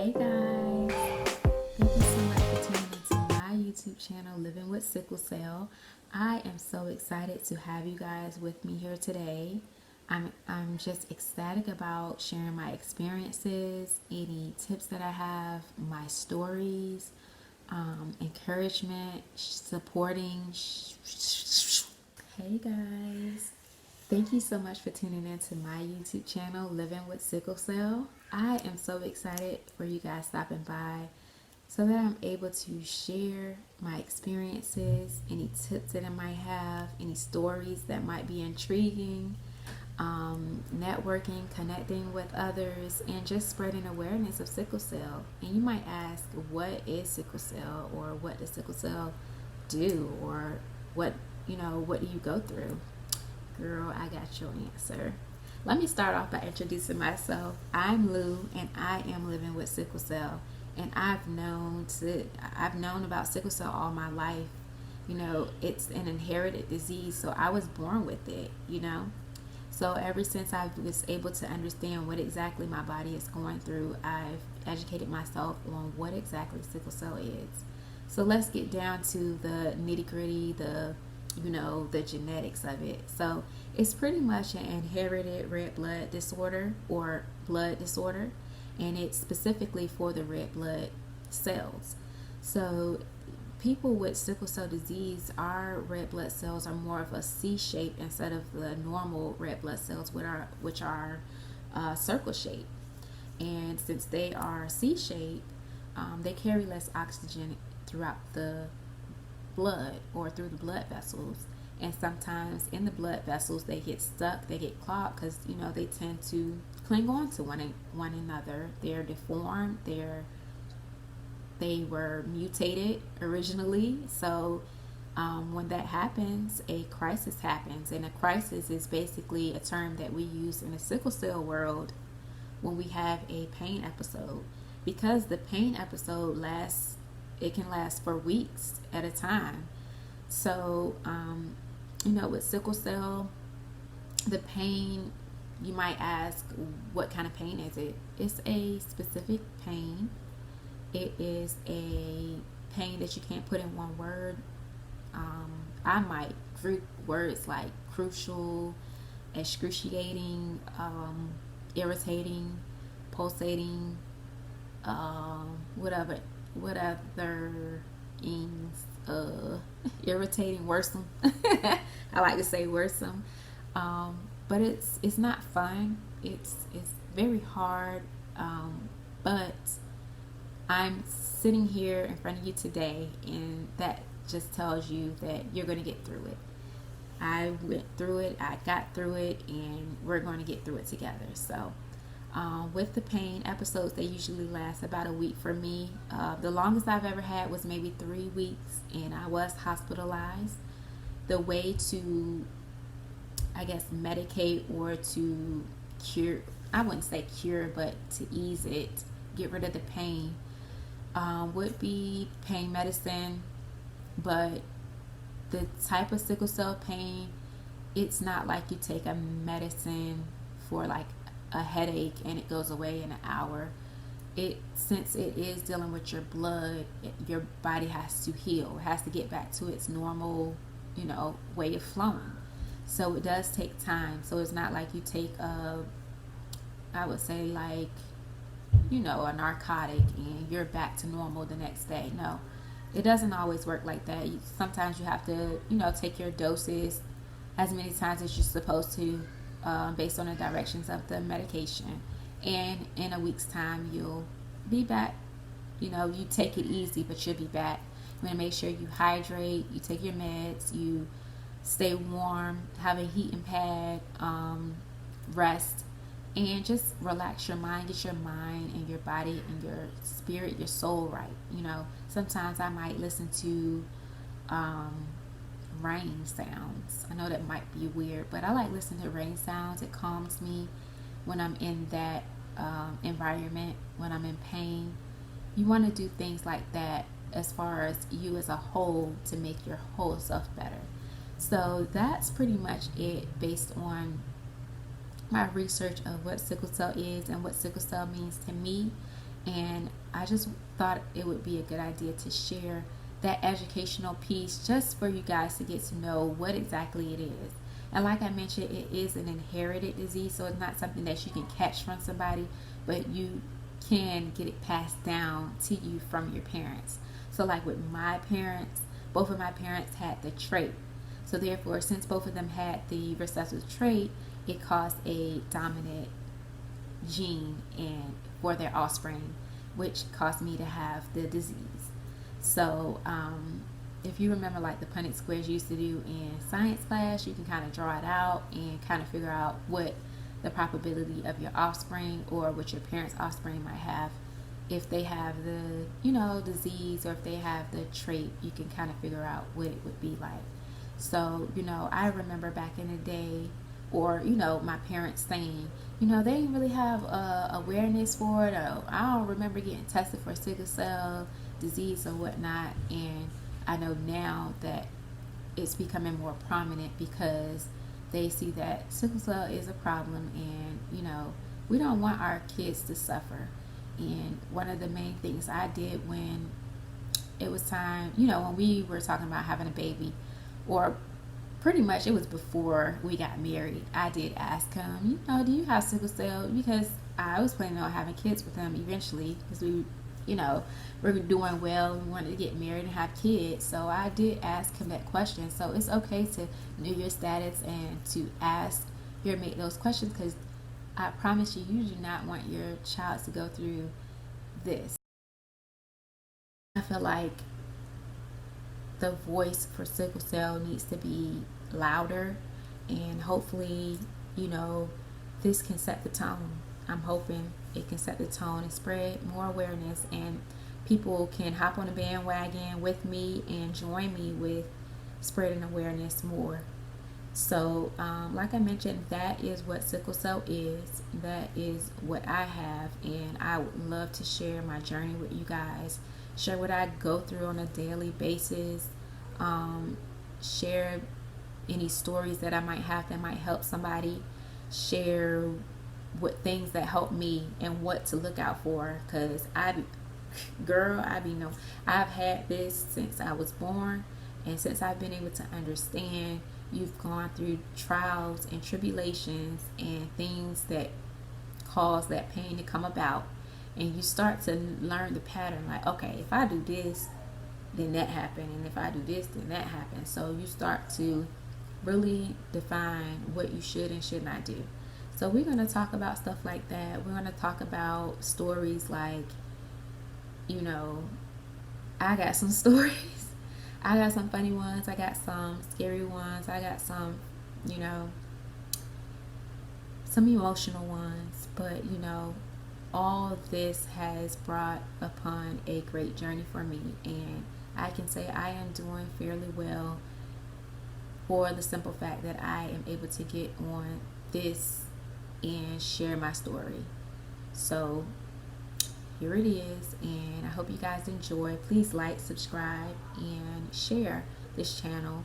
Hey guys, thank you so much for tuning into my YouTube channel, Living with Sickle Cell. I am so excited to have you guys with me here today. I'm just ecstatic about sharing my experiences, any tips that I have, my stories, encouragement, supporting. Hey guys. Thank you so much for tuning in to my YouTube channel, Living with Sickle Cell. I am so excited for you guys stopping by so that I'm able to share my experiences, any tips that I might have, any stories that might be intriguing, networking, connecting with others, and just spreading awareness of sickle cell. And you might ask, what is sickle cell, or what does sickle cell do, or what do you go through? Girl, I got your answer. Let me start off by introducing myself. I'm Lou, and I am living with sickle cell. And I've known about sickle cell all my life. It's an inherited disease, so I was born with it. So ever since I was able to understand what exactly my body is going through, I've educated myself on what exactly sickle cell is. So let's get down to the nitty-gritty, the genetics of it. So it's pretty much an inherited red blood disorder or blood disorder, and it's specifically for the red blood cells. So people with sickle cell disease, our red blood cells are more of a C shape instead of the normal red blood cells, which are circle shape. And since they are C shape, they carry less oxygen throughout the blood or through the blood vessels, and sometimes in the blood vessels they get stuck, they get clogged because they tend to cling on to one another. They're deformed, they were mutated originally. So when that happens, a crisis happens, and a crisis is basically a term that we use in the sickle cell world when we have a pain episode, because the pain episode can last for weeks at a time. So, with sickle cell, the pain, you might ask, what kind of pain is it? It's a specific pain. It is a pain that you can't put in one word. I might group words like crucial, excruciating, irritating, pulsating, whatever ings, irritating, worrisome. I like to say worrisome, but it's not fun. It's very hard, but I'm sitting here in front of you today, and that just tells you that you're going to get through it. I went through it, I got through it, and we're going to get through it together. So with the pain episodes, they usually last about a week for me. The longest I've ever had was maybe 3 weeks, and I was hospitalized. The way to, I guess, medicate or to cure, I wouldn't say cure, but to ease it, get rid of the pain, would be pain medicine. But the type of sickle cell pain, it's not like you take a medicine for like a headache and it goes away in an hour. Since it is dealing with your blood, your body has to heal. It has to get back to its normal, way of flowing. So it does take time. So it's not like you take I would say like, a narcotic and you're back to normal the next day. No, it doesn't always work like that. Sometimes you have to, take your doses as many times as you're supposed to, based on the directions of the medication. And in a week's time, you'll be back. You take it easy, but you'll be back. You want to make sure you hydrate, you take your meds, you stay warm, have a heating pad, rest, and just relax your mind, get your mind and your body and your spirit, your soul right. Sometimes I might listen to rain sounds. I know that might be weird, but I like listening to rain sounds. It calms me when I'm in that environment, when I'm in pain. You want to do things like that as far as you as a whole, to make your whole self better. So that's pretty much it, based on my research of what sickle cell is and what sickle cell means to me And I just thought it would be a good idea to share that educational piece just for you guys to get to know what exactly it is. And like I mentioned, it is an inherited disease, so it's not something that you can catch from somebody, but you can get it passed down to you from your parents. So, like with my parents, both of my parents had the trait. So, therefore, since both of them had the recessive trait, it caused a dominant gene and for their offspring, which caused me to have the disease. So, if you remember, like the Punnett squares you used to do in science class, you can kind of draw it out and kind of figure out what the probability of your offspring or what your parents' offspring might have. If they have the, disease, or if they have the trait, you can kind of figure out what it would be like. So, I remember back in the day, or, my parents saying, they didn't really have awareness for it, or I don't remember getting tested for sickle cell disease or whatnot. And I know now that it's becoming more prominent because they see that sickle cell is a problem, and we don't want our kids to suffer. And one of the main things I did when it was time, when we were talking about having a baby, or pretty much it was before we got married, I did ask him, do you have sickle cell? Because I was planning on having kids with him eventually, because we were doing well. We wanted to get married and have kids. So I did ask him that question. So it's okay to know your status and to ask your mate those questions, because I promise you, you do not want your child to go through this. I feel like the voice for sickle cell needs to be louder, and hopefully, this can set the tone. I'm hoping it can set the tone and spread more awareness, and people can hop on the bandwagon with me and join me with spreading awareness more. So, like I mentioned, that is what sickle cell is. That is what I have, and I would love to share my journey with you guys. Share what I go through on a daily basis. Share any stories that I might have that might help somebody. Share what things that help me and what to look out for, because I've had this since I was born, and since I've been able to understand, you've gone through trials and tribulations and things that cause that pain to come about, and you start to learn the pattern, like, okay, if I do this, then that happened, and if I do this, then that happened. So you start to really define what you should and should not do. So we're going to talk about stuff like that. We're going to talk about stories like, I got some stories. I got some funny ones. I got some scary ones. I got some, some emotional ones. But, all of this has brought upon a great journey for me. And I can say I am doing fairly well, for the simple fact that I am able to get on this and share my story. So here it is, and I hope you guys enjoy. Please like, subscribe, and share this channel.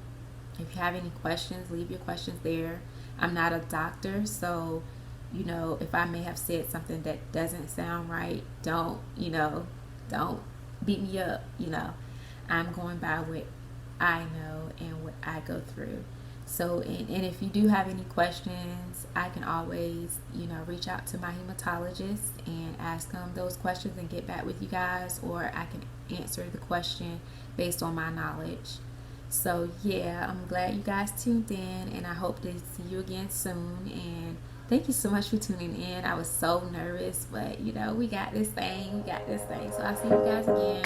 If you have any questions, leave your questions there. I'm not a doctor, so if I may have said something that doesn't sound right, don't beat me up. I'm going by what I know and what I go through. So, and if you do have any questions, I can always, reach out to my hematologist and ask them those questions and get back with you guys, or I can answer the question based on my knowledge. So, yeah, I'm glad you guys tuned in, and I hope to see you again soon. And thank you so much for tuning in. I was so nervous, but, we got this thing. So, I'll see you guys again.